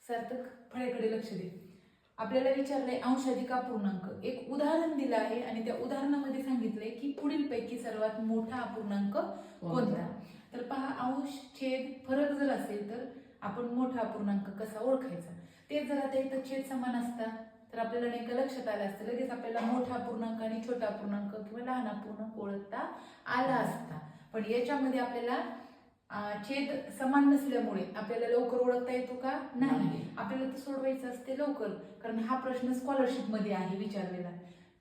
सार्थक फळेकडे लक्ष दे. आपल्याला विचारलंय अंशाधिक अपूर्णांक. एक उदाहरण दिलं आहे आणि त्या उदाहरणामध्ये सांगितलंय की पुढीलपैकी सर्वात मोठा अपूर्णांक कोणता. तर पहा, अंश छेद फरक जर असेल तर आपण मोठा अपूर्णांक कसा ओळखायचा. तेच जर आता इथं छेद समान असता तर आपल्याला नेमकं लक्षात आलं असतं, लगेच आपल्याला मोठा अपूर्णांक आणि छोटा अपूर्णांक किंवा लहान अपूर्णांक ओळखता आला असता. पण याच्यामध्ये आपल्याला छेद समान नसल्यामुळे आपल्याला लवकर ओळखता येतो का? नाही. आपल्याला तर सोडवायचं असते लवकर, कारण हा प्रश्न स्कॉलरशिप मध्ये आहे विचारलेला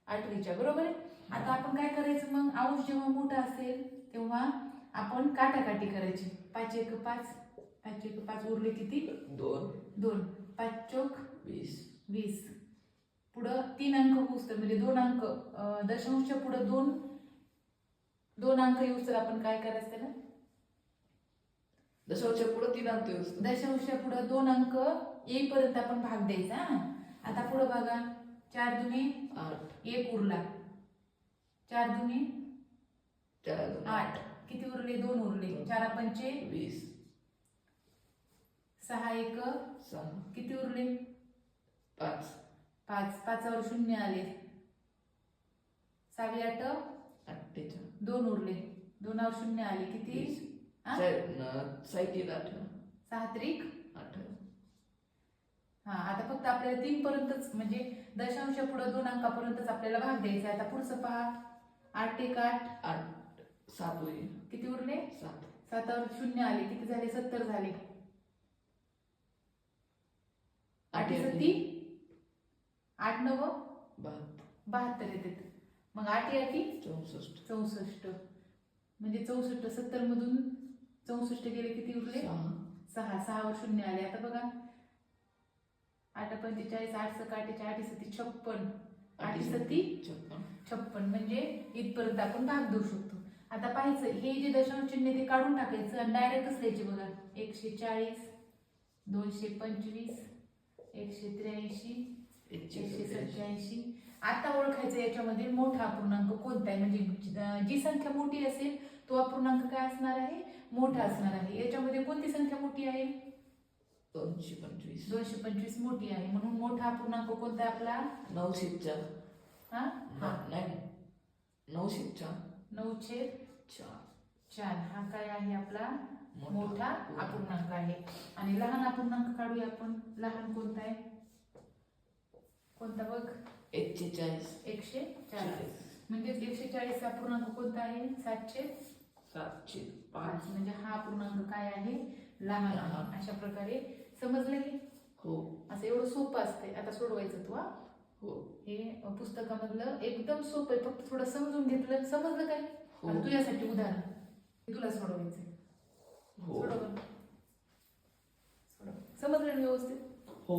8वीच्या, बरोबर आहे. आता आपण काय करायचं मग, अंश जेव्हा मोठा असेल तेव्हा आपण काटाकाटी करायची. 5 एक 5, 5 एक 5 उरले किती? 2. 5 चोक 20. पुढं 3 अंक होऊस्तर म्हणजे 2 अंक दशांशच्या पुढं 2 अंक येऊस तर आपण काय करायचं त्याला? दशांशच्या पुढे 3 अंक येऊस. दशांशच्या पुढे 2 अंक येईपर्यंत आपण भाग द्यायचा. आता पुढे बघा, 4 दुने 8, 1 उरला. 4 दुने 8, किती उरले? 2 उरले. 4 पंचे 20, 6 एक 6, किती उरले? 5, 5वर 0 आले. 6 8 48, 2 उरले. 2वर 0 आले किती? 7 8, 6 त्रिक 8. आता फक्त आपल्याला 3 पर्यंतच म्हणजे दशांशच्या पुढे 2 अंकापर्यंतच आपल्याला भाग द्यायचा. आता पुढचं पहा, 8 एक 8, 7 होईल. किती उरले? 7. 7वर 0 आले किती झाले? 70 झाले. 8 7 8 9 72 येतात. मग 8 8 64 म्हणजे 64. 70 मधून 64 गेले किती उरले? 6. 6वर 0 आले. आता बघा, 8 45, 8 सक 8 8 सती 56, 8 सती 56 म्हणजे इथपर्यंत आपण भाग देऊ शकतो. आता पाहायचं, हे जे दशांश चिन्ह ते काढून टाकायचं आणि डायरेक्टच लिहायचे. बघा, 140, 225, 183, 187. आता ओळखायचं याच्यामध्ये मोठा अपूर्णांक कोणता आहे. म्हणजे जी संख्या मोठी असेल तो अपूर्णांक काय असणार आहे? मोठा असणार आहे. याच्यामध्ये कोणती संख्या मोठी आहे? 225 मोठी आहे, म्हणून मोठा अपूर्णांक कोणता आहे आपला? 9/4. हा नाही, 9/4. 9/4 हा काय आहे आपला? मोठा अपूर्णांक आहे. आणि लहान अपूर्णांक काढूया आपण. लहान कोणता आहे? कोणता बघ? 140. म्हणजे 140 अपूर्णांक कोणता आहे? 7/5. म्हणजे हा अपूर्णांक काय आहे? लहान आहे. अशा प्रकारे समजलं की हो. असं एवढं सोपं असतंय. आता सोडवायचं तू. हो. हे पुस्तकामधलं एकदम सोपं आहे, फक्त थोडं समजून घेतलं. समजलं काय? आणि तुझ्यासाठी उदाहरण तुला सोडवायचंय. सोडव. समजलं व्यवस्थित? हो.